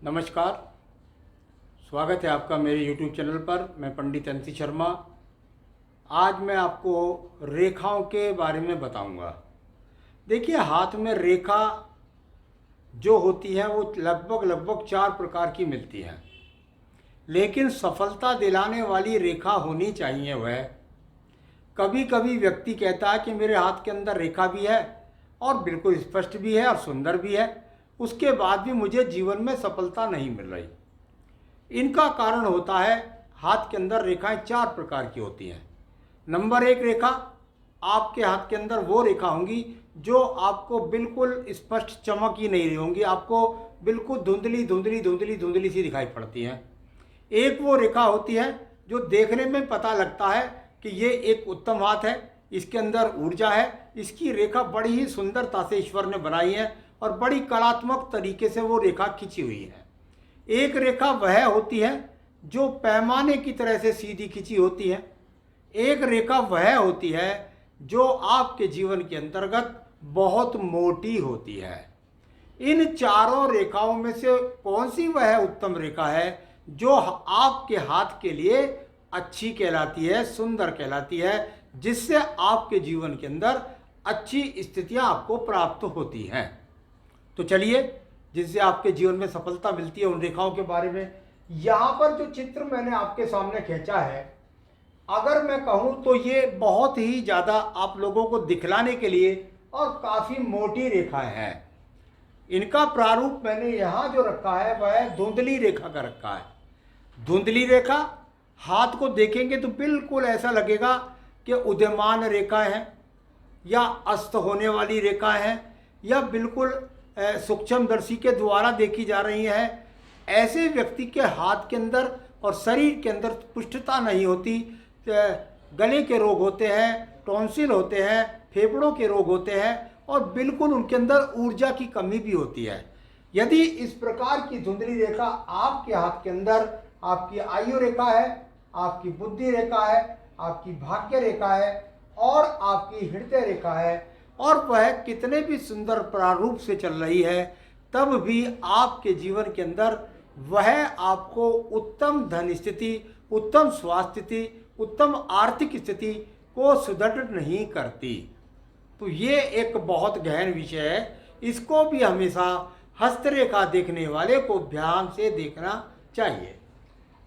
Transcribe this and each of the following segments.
नमस्कार। स्वागत है आपका मेरे YouTube चैनल पर। मैं पंडित एनसी शर्मा। आज मैं आपको रेखाओं के बारे में बताऊंगा। देखिए, हाथ में रेखा जो होती है वो लगभग 4 प्रकार की मिलती हैं, लेकिन सफलता दिलाने वाली रेखा होनी चाहिए वह। कभी कभी व्यक्ति कहता है कि मेरे हाथ के अंदर रेखा भी है और बिल्कुल स्पष्ट भी है और सुंदर भी है, उसके बाद भी मुझे जीवन में सफलता नहीं मिल रही। इनका कारण होता है, हाथ के अंदर रेखाएं 4 प्रकार की होती हैं। नंबर 1 रेखा, आपके हाथ के अंदर वो रेखा होंगी जो आपको बिल्कुल स्पष्ट चमक ही नहीं रही होंगी, आपको बिल्कुल धुंधली धुंधली धुंधली धुंधली सी दिखाई पड़ती हैं। एक वो रेखा होती है जो देखने में पता लगता है कि ये एक उत्तम हाथ है, इसके अंदर ऊर्जा है, इसकी रेखा बड़ी ही सुंदरता से ईश्वर ने बनाई है और बड़ी कलात्मक तरीके से वो रेखा खिंची हुई है। एक रेखा वह होती है जो पैमाने की तरह से सीधी खिंची होती है। एक रेखा वह होती है जो आपके जीवन के अंतर्गत बहुत मोटी होती है। इन चारों रेखाओं में से कौन सी वह उत्तम रेखा है जो आपके हाथ के लिए अच्छी कहलाती है, सुंदर कहलाती है, जिससे आपके जीवन के अंदर अच्छी स्थितियां आपको प्राप्त होती हैं? तो चलिए, जिससे आपके जीवन में सफलता मिलती है, उन रेखाओं के बारे में। यहाँ पर जो चित्र मैंने आपके सामने खींचा है, अगर मैं कहूँ तो ये बहुत ही ज़्यादा आप लोगों को दिखलाने के लिए और काफ़ी मोटी रेखाएं हैं। इनका प्रारूप मैंने यहाँ जो रखा है वह धुंधली रेखा का रखा है। धुंधली रेखा, हाथ को देखेंगे तो बिल्कुल ऐसा लगेगा कि उदयमान रेखाएं हैं या अस्त होने वाली रेखाएं हैं या बिल्कुल सूक्ष्मदर्शी के द्वारा देखी जा रही है। ऐसे व्यक्ति के हाथ के अंदर और शरीर के अंदर पुष्टता नहीं होती, गले के रोग होते हैं, टॉन्सिल होते हैं, फेफड़ों के रोग होते हैं और बिल्कुल उनके अंदर ऊर्जा की कमी भी होती है। यदि इस प्रकार की धुंधली रेखा आपके हाथ के अंदर आपकी आयु रेखा है, आपकी बुद्धि रेखा है, आपकी भाग्य रेखा है और आपकी हृदय रेखा है और वह कितने भी सुंदर प्रारूप से चल रही है, तब भी आपके जीवन के अंदर वह आपको उत्तम धन स्थिति, उत्तम स्वास्थ्य स्थिति, उत्तम आर्थिक स्थिति को सुदृढ़ नहीं करती। तो ये एक बहुत गहन विषय है, इसको भी हमेशा हस्तरेखा देखने वाले को ध्यान से देखना चाहिए।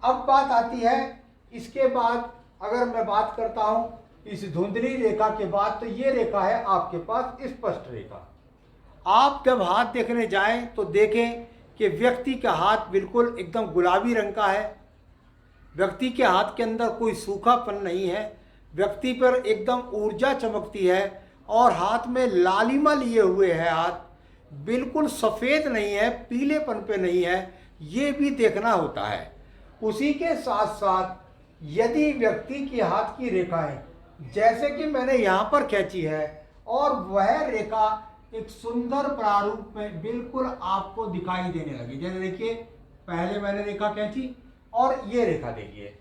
अब बात आती है, इसके बाद अगर मैं बात करता हूँ इस धुंधली रेखा के बाद, तो ये रेखा है आपके पास स्पष्ट रेखा। आप जब हाथ देखने जाएं तो देखें कि व्यक्ति का हाथ बिल्कुल एकदम गुलाबी रंग का है, व्यक्ति के हाथ के अंदर कोई सूखापन नहीं है, व्यक्ति पर एकदम ऊर्जा चमकती है और हाथ में लालिमा लिए हुए है, हाथ बिल्कुल सफ़ेद नहीं है, पीलेपन पे नहीं है, ये भी देखना होता है। उसी के साथ साथ यदि व्यक्ति के हाथ की रेखाएं जैसे कि मैंने यहाँ पर खींची है और वह रेखा एक सुंदर प्रारूप में बिल्कुल आपको दिखाई देने लगी, जैसे देखिए पहले मैंने रेखा खींची और ये रेखा देखिए,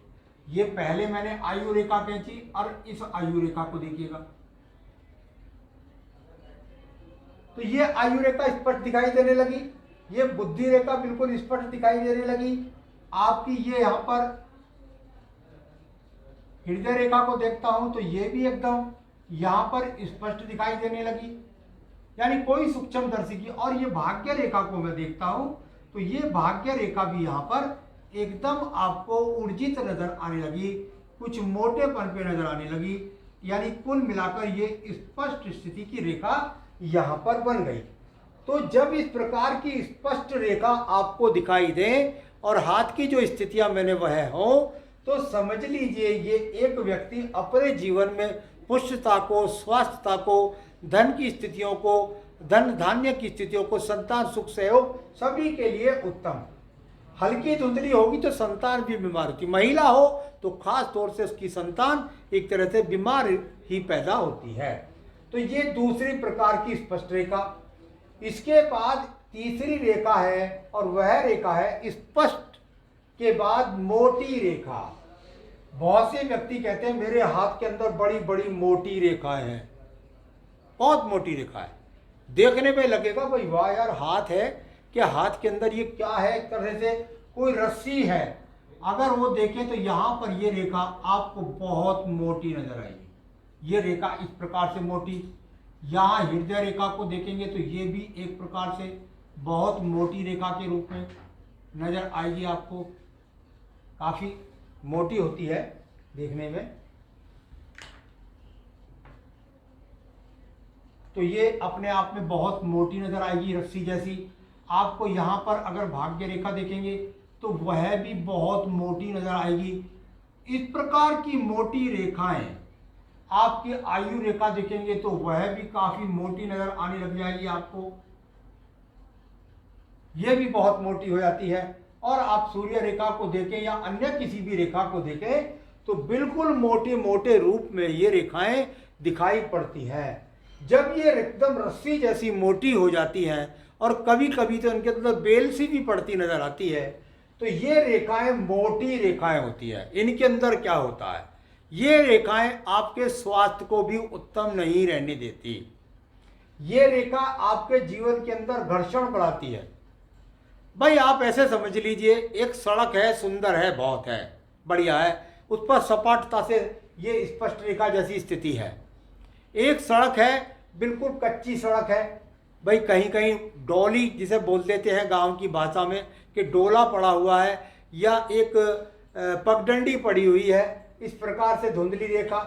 ये पहले मैंने आयु रेखा खींची और इस आयु रेखा को देखिएगा, तो ये आयु रेखा स्पष्ट दिखाई देने लगी, ये बुद्धि रेखा बिल्कुल स्पष्ट दिखाई देने लगी। आपकी ये यहाँ पर हृदय रेखा को देखता हूं तो ये भी एकदम यहाँ पर स्पष्ट दिखाई देने लगी, यानी कोई सूक्ष्मदर्शी की। और ये भाग्य रेखा को मैं देखता हूं तो ये भाग्य रेखा भी यहाँ पर एकदम आपको ऊर्जित नजर आने लगी, कुछ मोटेपन पे नजर आने लगी, यानी कुल मिलाकर ये स्पष्ट स्थिति की रेखा यहाँ पर बन गई। तो जब इस प्रकार की स्पष्ट रेखा आपको दिखाई दे और हाथ की जो स्थितियां मैंने वह हो, तो समझ लीजिए ये एक व्यक्ति अपने जीवन में पुष्टता को, स्वास्थ्यता को, धन की स्थितियों को, धन धान्य की स्थितियों को, संतान सुख सहयोग सभी के लिए उत्तम। हल्की धुंधली होगी तो संतान भी बीमार होती, महिला हो तो खास तौर से उसकी संतान एक तरह से बीमार ही पैदा होती है। तो ये दूसरी प्रकार की स्पष्ट रेखा। इसके बाद तीसरी रेखा है और वह रेखा है स्पष्ट के बाद मोटी रेखा। बहुत से व्यक्ति कहते हैं मेरे हाथ के अंदर बड़ी बड़ी मोटी रेखाएं हैं, बहुत मोटी रेखा है, देखने में लगेगा भाई वाह यार हाथ है कि हाथ के अंदर ये क्या है, एक तरह से कोई रस्सी है। अगर वो देखें तो यहाँ पर ये रेखा आपको बहुत मोटी नजर आएगी, ये रेखा इस प्रकार से मोटी। यहाँ हृदय रेखा को देखेंगे तो ये भी एक प्रकार से बहुत मोटी रेखा के रूप में नजर आएगी आपको, काफी मोटी होती है देखने में। तो ये अपने आप में बहुत मोटी नजर आएगी, रस्सी जैसी। आपको यहाँ पर अगर भाग्य रेखा देखेंगे तो वह भी बहुत मोटी नजर आएगी। इस प्रकार की मोटी रेखाएं आपकी आयु रेखा देखेंगे तो वह भी काफी मोटी नजर आने लग जाएगी आपको, यह भी बहुत मोटी हो जाती है। और आप सूर्य रेखा को देखें या अन्य किसी भी रेखा को देखें तो बिल्कुल मोटे मोटे रूप में ये रेखाएं दिखाई पड़ती है। जब ये एकदम रस्सी जैसी मोटी हो जाती है और कभी कभी तो इनके अंदर बेल सी भी पड़ती नजर आती है, तो ये रेखाएं मोटी रेखाएं होती है। इनके अंदर क्या होता है, ये रेखाएं आपके स्वास्थ्य को भी उत्तम नहीं रहने देती। ये रेखा आपके जीवन के अंदर घर्षण बढ़ाती है। भाई आप ऐसे समझ लीजिए, एक सड़क है, सुंदर है, बहुत है, बढ़िया है, उस पर सपाटता से ये स्पष्ट रेखा जैसी स्थिति है। एक सड़क है, बिल्कुल कच्ची सड़क है, भाई कहीं कहीं डोली जिसे बोल देते हैं गांव की भाषा में कि डोला पड़ा हुआ है या एक पगडंडी पड़ी हुई है, इस प्रकार से धुंधली रेखा।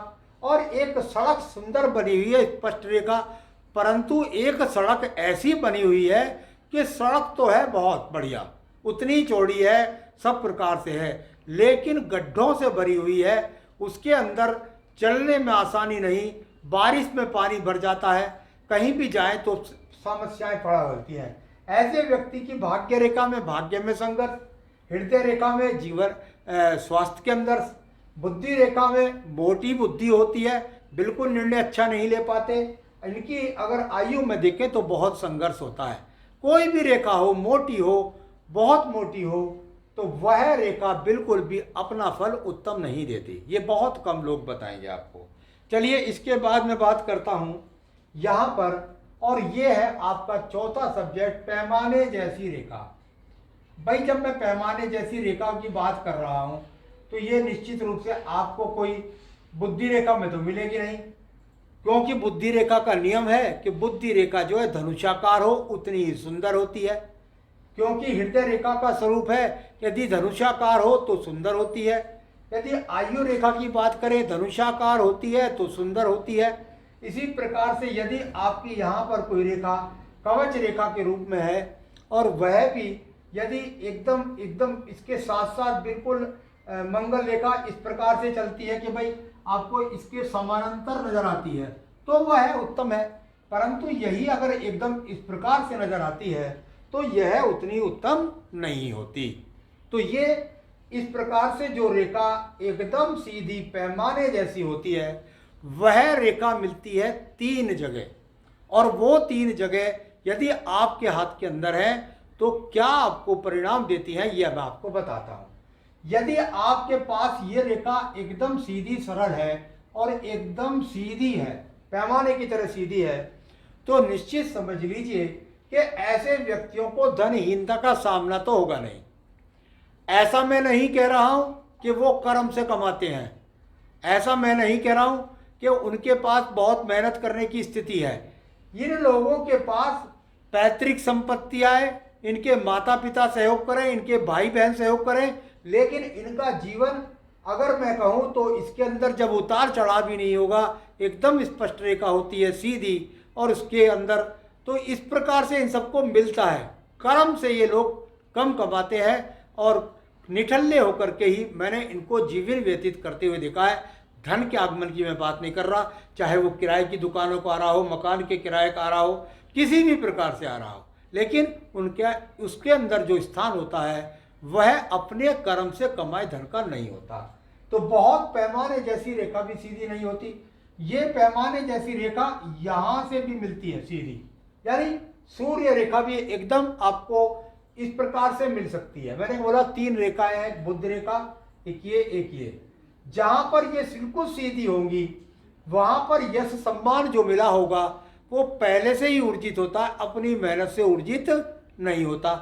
और एक सड़क सुंदर बनी हुई है, स्पष्ट रेखा, परंतु एक सड़क ऐसी बनी हुई है कि सड़क तो है बहुत बढ़िया, उतनी चौड़ी है, सब प्रकार से है, लेकिन गड्ढों से भरी हुई है, उसके अंदर चलने में आसानी नहीं, बारिश में पानी भर जाता है, कहीं भी जाए तो समस्याएं खड़ा होती हैं। ऐसे व्यक्ति की भाग्य रेखा में भाग्य में संघर्ष, हृदय रेखा में जीवन स्वास्थ्य के अंदर, बुद्धि रेखा में मोटी बुद्धि होती है, बिल्कुल निर्णय अच्छा नहीं ले पाते। इनकी अगर आयु में देखें तो बहुत संघर्ष होता है। कोई भी रेखा हो, मोटी हो, बहुत मोटी हो, तो वह रेखा बिल्कुल भी अपना फल उत्तम नहीं देती। ये बहुत कम लोग बताएंगे आपको। चलिए इसके बाद मैं बात करता हूँ यहाँ पर, और ये है आपका चौथा सब्जेक्ट, पैमाने जैसी रेखा। भाई जब मैं पैमाने जैसी रेखा की बात कर रहा हूँ तो ये निश्चित रूप से आपको कोई बुद्धि रेखा में तो मिलेगी नहीं, क्योंकि बुद्धि रेखा का नियम है कि बुद्धि रेखा जो है धनुषाकार हो उतनी ही सुंदर होती है, क्योंकि हृदय रेखा का स्वरूप है यदि धनुषाकार हो तो सुंदर होती है, यदि आयु रेखा की बात करें धनुषाकार होती है तो सुंदर होती है। इसी प्रकार से यदि आपकी यहाँ पर कोई रेखा कवच रेखा के रूप में है और वह भी यदि एकदम एकदम इसके साथ साथ बिल्कुल मंगल रेखा इस प्रकार से चलती है कि भाई आपको इसके समानांतर नजर आती है तो वह उत्तम है, परंतु यही अगर एकदम इस प्रकार से नजर आती है तो यह उतनी उत्तम नहीं होती। तो ये इस प्रकार से जो रेखा एकदम सीधी पैमाने जैसी होती है वह रेखा मिलती है 3 जगह, और वो 3 जगह यदि आपके हाथ के अंदर है तो क्या आपको परिणाम देती है यह मैं आपको बताता हूं। यदि आपके पास ये रेखा एकदम सीधी सरल है और एकदम सीधी है, पैमाने की तरह सीधी है, तो निश्चित समझ लीजिए कि ऐसे व्यक्तियों को धनहीनता का सामना तो होगा नहीं। ऐसा मैं नहीं कह रहा हूं कि वो कर्म से कमाते हैं, ऐसा मैं नहीं कह रहा हूं कि उनके पास बहुत मेहनत करने की स्थिति है। इन लोगों के पास पैतृक संपत्तियां है, इनके माता पिता सहयोग करें, इनके भाई बहन सहयोग करें, लेकिन इनका जीवन अगर मैं कहूं तो इसके अंदर जब उतार चढ़ाव भी नहीं होगा, एकदम स्पष्ट रेखा होती है सीधी, और उसके अंदर तो इस प्रकार से इन सबको मिलता है। कर्म से ये लोग कम कमाते हैं और निठल्ले होकर के ही मैंने इनको जीवन व्यतीत करते हुए देखा है। धन के आगमन की मैं बात नहीं कर रहा, चाहे वो किराए की दुकानों को आ रहा हो, मकान के किराए का आ रहा हो, किसी भी प्रकार से आ रहा हो, लेकिन उनके उसके अंदर जो स्थान होता है वह अपने कर्म से कमाए धन का नहीं होता। तो बहुत पैमाने जैसी रेखा भी सीधी नहीं होती। ये पैमाने जैसी रेखा यहाँ से भी मिलती है सीधी, यानी सूर्य रेखा भी एकदम आपको इस प्रकार से मिल सकती है। मैंने बोला 3 रेखाएं हैं, बुध रेखा, एक ये, जहां पर ये बिल्कुल सीधी होंगी वहां पर यश सम्मान जो मिला होगा वो पहले से ही ऊर्जित होता है, अपनी मेहनत से ऊर्जित नहीं होता।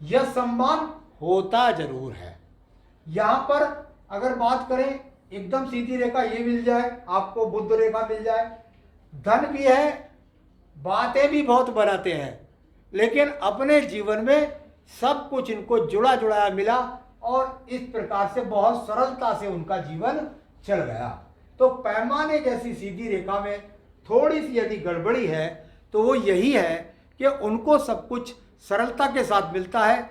यश सम्मान होता जरूर है। यहाँ पर अगर बात करें एकदम सीधी रेखा ये मिल जाए, आपको बुध रेखा मिल जाए, धन भी है, बातें भी बहुत बनाते हैं, लेकिन अपने जीवन में सब कुछ इनको जुड़ा जुड़ाया मिला और इस प्रकार से बहुत सरलता से उनका जीवन चल गया। तो पैमाने जैसी सीधी रेखा में थोड़ी सी यदि गड़बड़ी है तो वो यही है कि उनको सब कुछ सरलता के साथ मिलता है।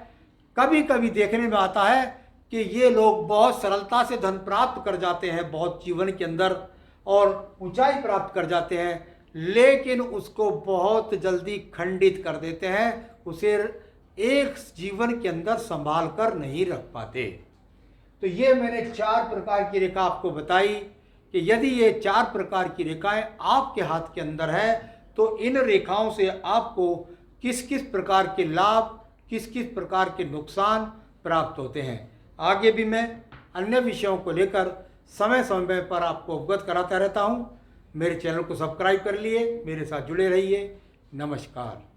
कभी कभी देखने में आता है कि ये लोग बहुत सरलता से धन प्राप्त कर जाते हैं बहुत जीवन के अंदर और ऊंचाई प्राप्त कर जाते हैं, लेकिन उसको बहुत जल्दी खंडित कर देते हैं, उसे एक जीवन के अंदर संभाल कर नहीं रख पाते। तो ये मैंने 4 प्रकार की रेखा आपको बताई कि यदि ये 4 प्रकार की रेखाएं आपके हाथ के अंदर है तो इन रेखाओं से आपको किस किस प्रकार के लाभ, किस किस प्रकार के नुकसान प्राप्त होते हैं। आगे भी मैं अन्य विषयों को लेकर समय समय पर आपको अवगत कराता रहता हूँ। मेरे चैनल को सब्सक्राइब कर लिए, मेरे साथ जुड़े रहिए। नमस्कार।